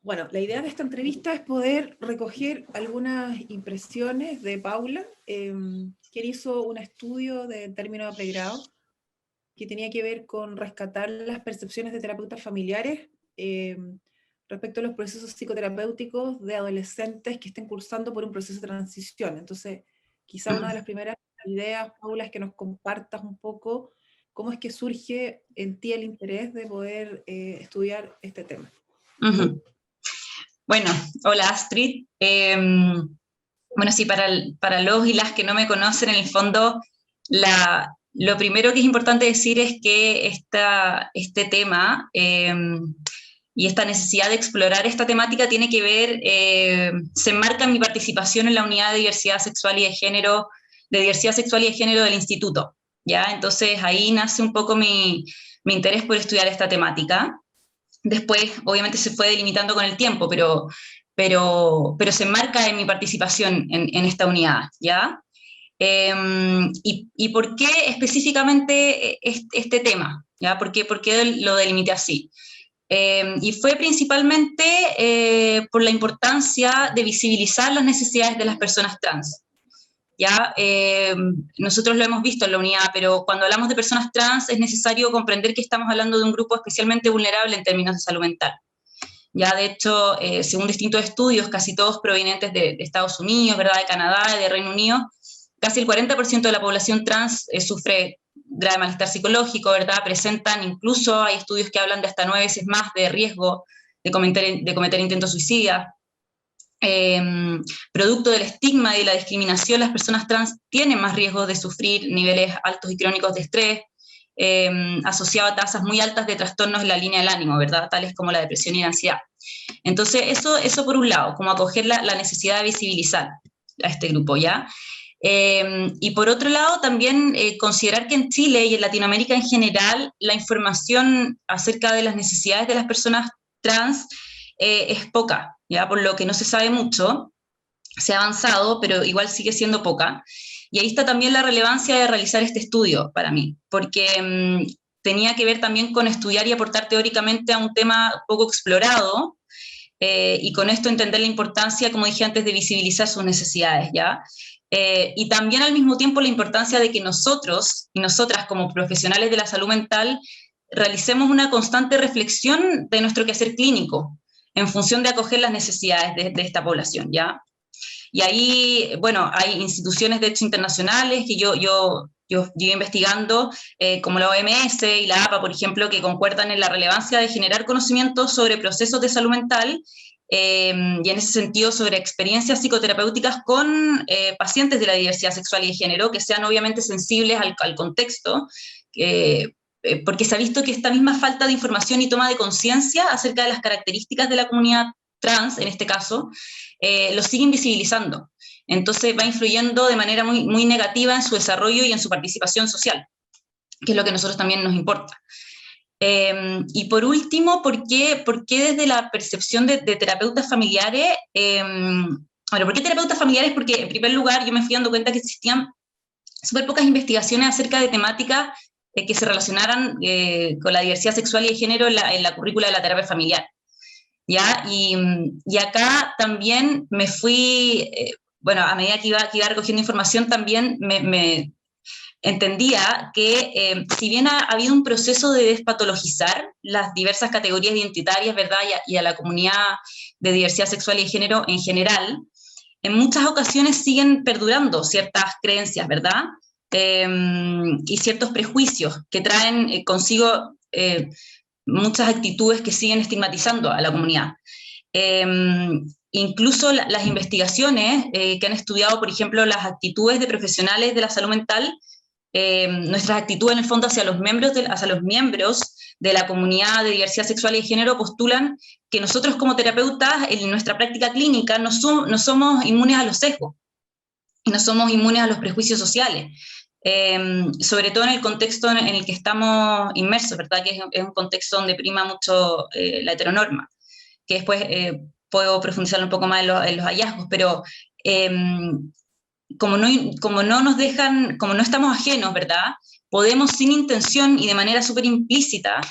Bueno, la idea de esta entrevista es poder recoger algunas impresiones de Paula, quien hizo un estudio de término de pregrado que tenía que ver con rescatar las percepciones de terapeutas familiares respecto a los procesos psicoterapéuticos de adolescentes que estén cursando por un proceso de transición. Entonces, quizá una de las primeras ideas, Paula, es que nos compartas un poco cómo es que surge en ti el interés de poder estudiar este tema. Uh-huh. Bueno, hola Astrid. Bueno, sí, para los y las que no me conocen, en el fondo, lo primero que es importante decir es que este tema y esta necesidad de explorar esta temática tiene que ver, se enmarca en mi participación en la unidad de diversidad sexual y de género, del instituto, ¿ya? Entonces ahí nace un poco mi interés por estudiar esta temática. Después, obviamente, se fue delimitando con el tiempo, pero se enmarca en mi participación en esta unidad, ¿ya? ¿Y por qué específicamente este tema? ¿Ya? ¿Por qué lo delimité así? Y fue principalmente por la importancia de visibilizar las necesidades de las personas trans. ¿Ya? Nosotros lo hemos visto en la unidad, pero cuando hablamos de personas trans es necesario comprender que estamos hablando de un grupo especialmente vulnerable en términos de salud mental. Ya, de hecho, según distintos estudios, casi todos provenientes de Estados Unidos, ¿verdad?, de Canadá, de Reino Unido, casi el 40% de la población trans sufre grave malestar psicológico, ¿verdad? Presentan, incluso hay estudios que hablan de hasta 9 veces más de riesgo de cometer intentos suicidas. Producto del estigma y de la discriminación, las personas trans tienen más riesgo de sufrir niveles altos y crónicos de estrés, asociado a tasas muy altas de trastornos en la línea del ánimo, ¿verdad?, tales como la depresión y la ansiedad. Entonces, eso por un lado, como acoger la necesidad de visibilizar a este grupo, ¿ya? Y por otro lado, también considerar que en Chile y en Latinoamérica en general, la información acerca de las necesidades de las personas trans es poca, ¿ya? Por lo que no se sabe mucho, se ha avanzado, pero igual sigue siendo poca. Y ahí está también la relevancia de realizar este estudio para mí, porque tenía que ver también con estudiar y aportar teóricamente a un tema poco explorado, y con esto entender la importancia, como dije antes, de visibilizar sus necesidades, ¿ya? Y también al mismo tiempo la importancia de que nosotros y nosotras como profesionales de la salud mental realicemos una constante reflexión de nuestro quehacer clínico en función de acoger las necesidades de esta población, ¿ya? Y ahí, bueno, hay instituciones de hecho internacionales que yo llevo investigando, como la OMS y la APA, por ejemplo, que concuerdan en la relevancia de generar conocimientos sobre procesos de salud mental, y en ese sentido sobre experiencias psicoterapéuticas con pacientes de la diversidad sexual y de género, que sean obviamente sensibles al contexto, porque se ha visto que esta misma falta de información y toma de conciencia acerca de las características de la comunidad trans, en este caso, lo sigue invisibilizando. Entonces va influyendo de manera muy, muy negativa en su desarrollo y en su participación social, que es lo que a nosotros también nos importa. Y por último, ¿por qué desde la percepción de terapeutas familiares? Bueno, ¿por qué terapeutas familiares? Porque en primer lugar yo me fui dando cuenta que existían súper pocas investigaciones acerca de temáticas que se relacionaran con la diversidad sexual y de género en la currícula de la terapia familiar. ¿Ya? Y acá también me fui, bueno, a medida que iba recogiendo información también me entendía que si bien ha habido un proceso de despatologizar las diversas categorías identitarias, ¿verdad?, y a la comunidad de diversidad sexual y de género en general, en muchas ocasiones siguen perdurando ciertas creencias, ¿verdad? Y ciertos prejuicios que traen consigo muchas actitudes que siguen estigmatizando a la comunidad. Incluso las investigaciones que han estudiado, por ejemplo, las actitudes de profesionales de la salud mental, nuestras actitudes en el fondo hacia los miembros de la comunidad de diversidad sexual y de género postulan que nosotros como terapeutas en nuestra práctica clínica no somos inmunes a los sesgos, no somos inmunes a los prejuicios sociales, sobre todo en el contexto en el que estamos inmersos, ¿verdad?, que es un contexto donde prima mucho la heteronorma, que después puedo profundizar un poco más en los hallazgos, pero como no nos dejan, como no estamos ajenos, ¿verdad?, podemos sin intención y de manera súper implícita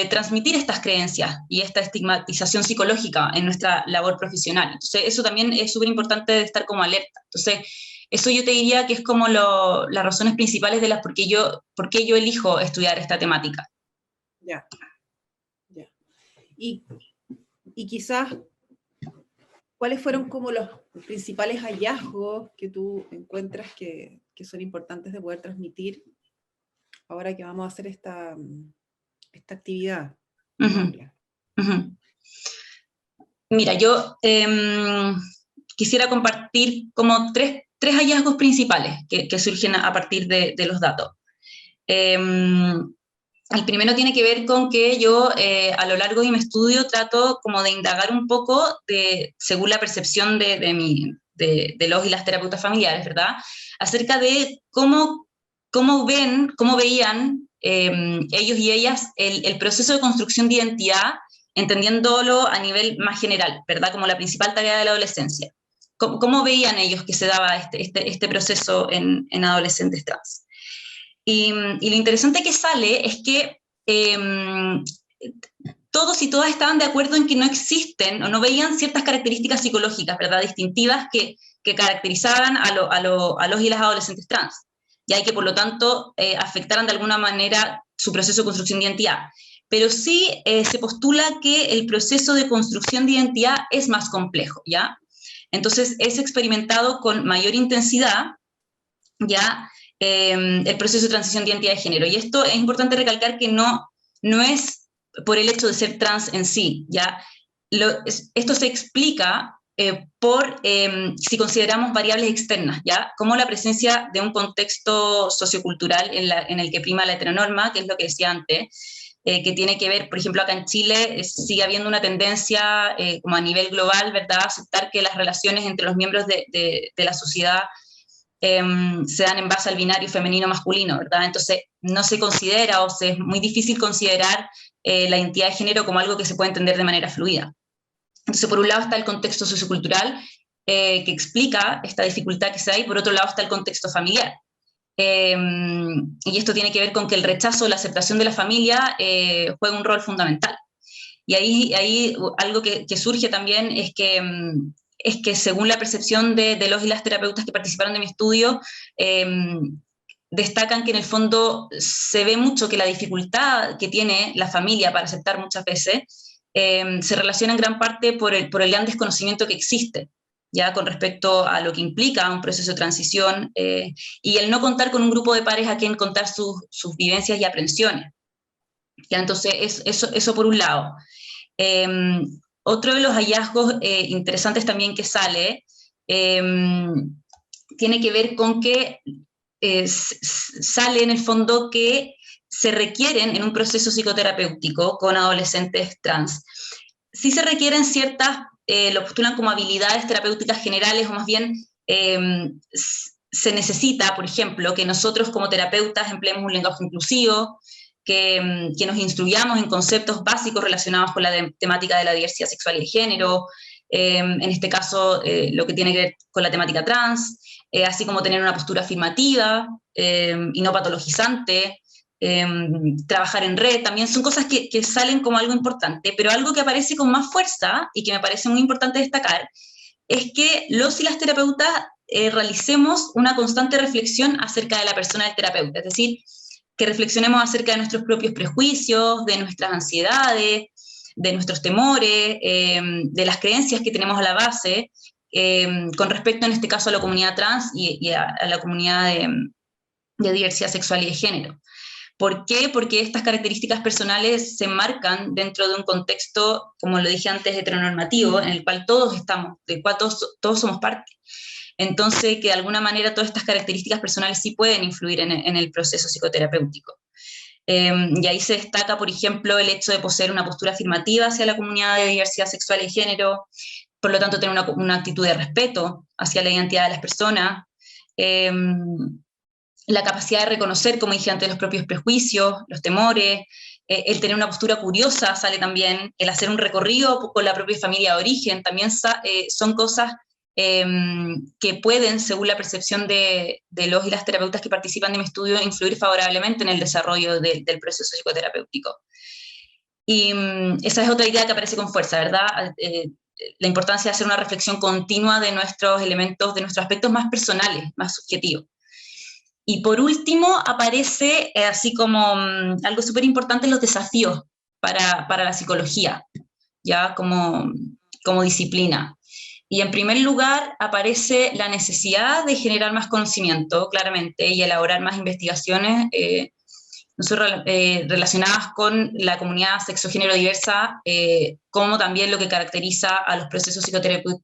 transmitir estas creencias y esta estigmatización psicológica en nuestra labor profesional. Entonces, eso también es súper importante de estar como alerta. Entonces, eso yo te diría que es como las razones principales de por qué yo elijo estudiar esta temática. Ya. Y quizás, ¿cuáles fueron como los principales hallazgos que tú encuentras que son importantes de poder transmitir ahora que vamos a hacer esta actividad? Mira, yo quisiera compartir como tres hallazgos principales que surgen a partir de los datos. El primero tiene que ver con que yo a lo largo de mi estudio trato como de indagar un poco según la percepción de los y las terapeutas familiares, ¿verdad? Acerca de cómo veían ellos y ellas el proceso de construcción de identidad, entendiéndolo a nivel más general, ¿verdad? Como la principal tarea de la adolescencia. ¿Cómo veían ellos que se daba este proceso en adolescentes trans? Y lo interesante que sale es que todos y todas estaban de acuerdo en que no existen o no veían ciertas características psicológicas, ¿verdad?, distintivas que caracterizaban a los y las adolescentes trans, y que por lo tanto afectaran de alguna manera su proceso de construcción de identidad. Pero sí se postula que el proceso de construcción de identidad es más complejo, ¿ya? Entonces es experimentado con mayor intensidad, ¿ya? El proceso de transición de identidad de género. Y esto es importante recalcar que no es por el hecho de ser trans en sí, ¿ya? Esto se explica si consideramos variables externas, ¿ya? Como la presencia de un contexto sociocultural en el que prima la heteronorma, que es lo que decía antes, que tiene que ver, por ejemplo, acá en Chile sigue habiendo una tendencia como a nivel global, ¿verdad?, a aceptar que las relaciones entre los miembros de la sociedad se dan en base al binario femenino-masculino, ¿verdad? Entonces no se considera, es muy difícil considerar la identidad de género como algo que se puede entender de manera fluida. Entonces, por un lado está el contexto sociocultural que explica esta dificultad que se da, y por otro lado está el contexto familiar. Y esto tiene que ver con que el rechazo o la aceptación de la familia juega un rol fundamental. Y ahí algo que surge también es que según la percepción de los y las terapeutas que participaron de mi estudio, destacan que en el fondo se ve mucho que la dificultad que tiene la familia para aceptar muchas veces se relaciona en gran parte por el gran desconocimiento que existe, ya con respecto a lo que implica un proceso de transición y el no contar con un grupo de pares a quien contar sus vivencias y aprensiones. ¿Ya? Entonces, eso por un lado. Otro de los hallazgos interesantes también que sale tiene que ver con que sale en el fondo que se requieren en un proceso psicoterapéutico con adolescentes trans. Sí se requieren ciertas, lo postulan como habilidades terapéuticas generales, o más bien se necesita, por ejemplo, que nosotros como terapeutas empleemos un lenguaje inclusivo, que nos instruyamos en conceptos básicos relacionados con la temática de la diversidad sexual y de género, en este caso lo que tiene que ver con la temática trans, así como tener una postura afirmativa y no patologizante, trabajar en red, también son cosas que salen como algo importante, pero algo que aparece con más fuerza y que me parece muy importante destacar es que los y las terapeutas realicemos una constante reflexión acerca de la persona del terapeuta, es decir, que reflexionemos acerca de nuestros propios prejuicios, de nuestras ansiedades, de nuestros temores, de las creencias que tenemos a la base, con respecto en este caso a la comunidad trans y a la comunidad de diversidad sexual y de género. ¿Por qué? Porque estas características personales se enmarcan dentro de un contexto, como lo dije antes, heteronormativo, en el cual todos estamos, del cual todos somos parte. Entonces, que de alguna manera todas estas características personales sí pueden influir en el proceso psicoterapéutico. Y ahí se destaca, por ejemplo, el hecho de poseer una postura afirmativa hacia la comunidad de diversidad sexual y género, por lo tanto tener una actitud de respeto hacia la identidad de las personas, la capacidad de reconocer, como dije antes, los propios prejuicios, los temores, el tener una postura curiosa sale también, el hacer un recorrido con la propia familia de origen, también son cosas que pueden, según la percepción de los y las terapeutas que participan de mi estudio, influir favorablemente en el desarrollo del proceso psicoterapéutico. Y esa es otra idea que aparece con fuerza, ¿verdad? La importancia de hacer una reflexión continua de nuestros elementos, de nuestros aspectos más personales, más subjetivos. Y por último, aparece así como algo súper importante, los desafíos para la psicología, ya como disciplina. Y en primer lugar, aparece la necesidad de generar más conocimiento, claramente, y elaborar más investigaciones relacionadas con la comunidad sexo-género diversa, como también lo que caracteriza a los procesos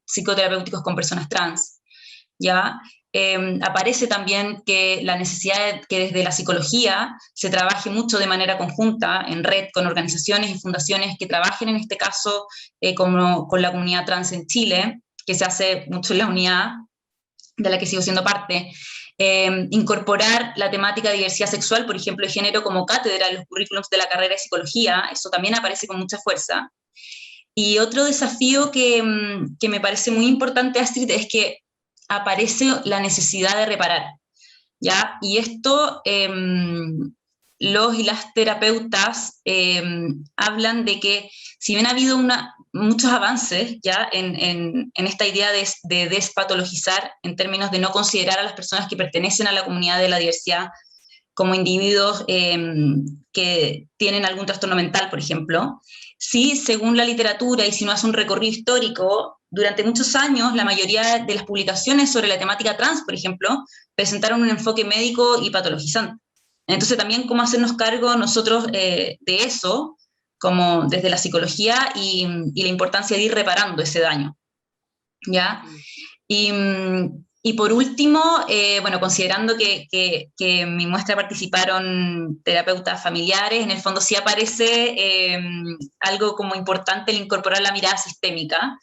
psicoterapéuticos con personas trans, ¿ya? Aparece también que la necesidad de que desde la psicología se trabaje mucho de manera conjunta, en red, con organizaciones y fundaciones que trabajen en este caso con la comunidad trans en Chile, que se hace mucho en la unidad de la que sigo siendo parte. Incorporar la temática de diversidad sexual, por ejemplo, de género, como cátedra en los currículums de la carrera de psicología, eso también aparece con mucha fuerza. Y otro desafío que me parece muy importante, Astrid, es que aparece la necesidad de reparar, ¿ya? Y esto, los y las terapeutas hablan de que, si bien ha habido muchos avances ya en esta idea de despatologizar, en términos de no considerar a las personas que pertenecen a la comunidad de la diversidad como individuos que tienen algún trastorno mental, por ejemplo, sí, según la literatura, y si uno hace un recorrido histórico, durante muchos años la mayoría de las publicaciones sobre la temática trans, por ejemplo, presentaron un enfoque médico y patologizante. Entonces también cómo hacernos cargo nosotros de eso, como desde la psicología y la importancia de ir reparando ese daño, ¿ya? Y por último, bueno, considerando que en mi muestra participaron terapeutas familiares, en el fondo sí aparece algo como importante el incorporar la mirada sistémica,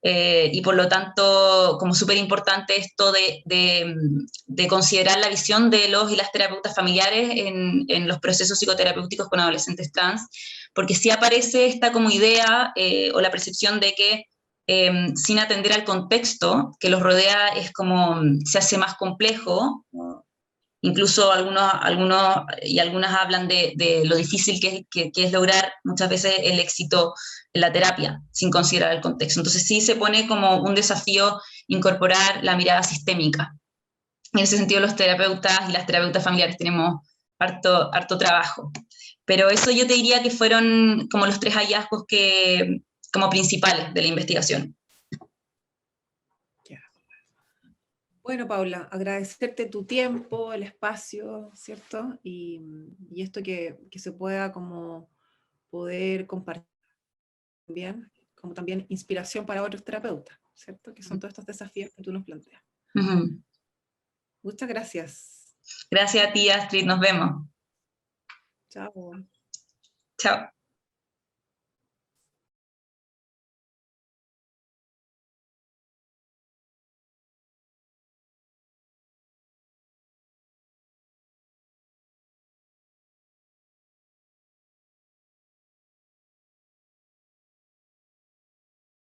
y por lo tanto, como súper importante esto de considerar la visión de los y las terapeutas familiares en los procesos psicoterapéuticos con adolescentes trans, porque sí aparece esta como idea o la percepción de que sin atender al contexto que los rodea es como se hace más complejo. Incluso algunos y algunas hablan de lo difícil que es lograr muchas veces el éxito en la terapia sin considerar el contexto. Entonces sí se pone como un desafío incorporar la mirada sistémica. En ese sentido los terapeutas y las terapeutas familiares tenemos harto trabajo. Pero eso yo te diría que fueron como los 3 hallazgos como principales de la investigación. Bueno, Paula, agradecerte tu tiempo, el espacio, ¿cierto? Y esto que se pueda como poder compartir bien, como también inspiración para otros terapeutas, ¿cierto? Que son todos estos desafíos que tú nos planteas. Uh-huh. Muchas gracias. Gracias a ti, Astrid, nos vemos. Chao. Chao.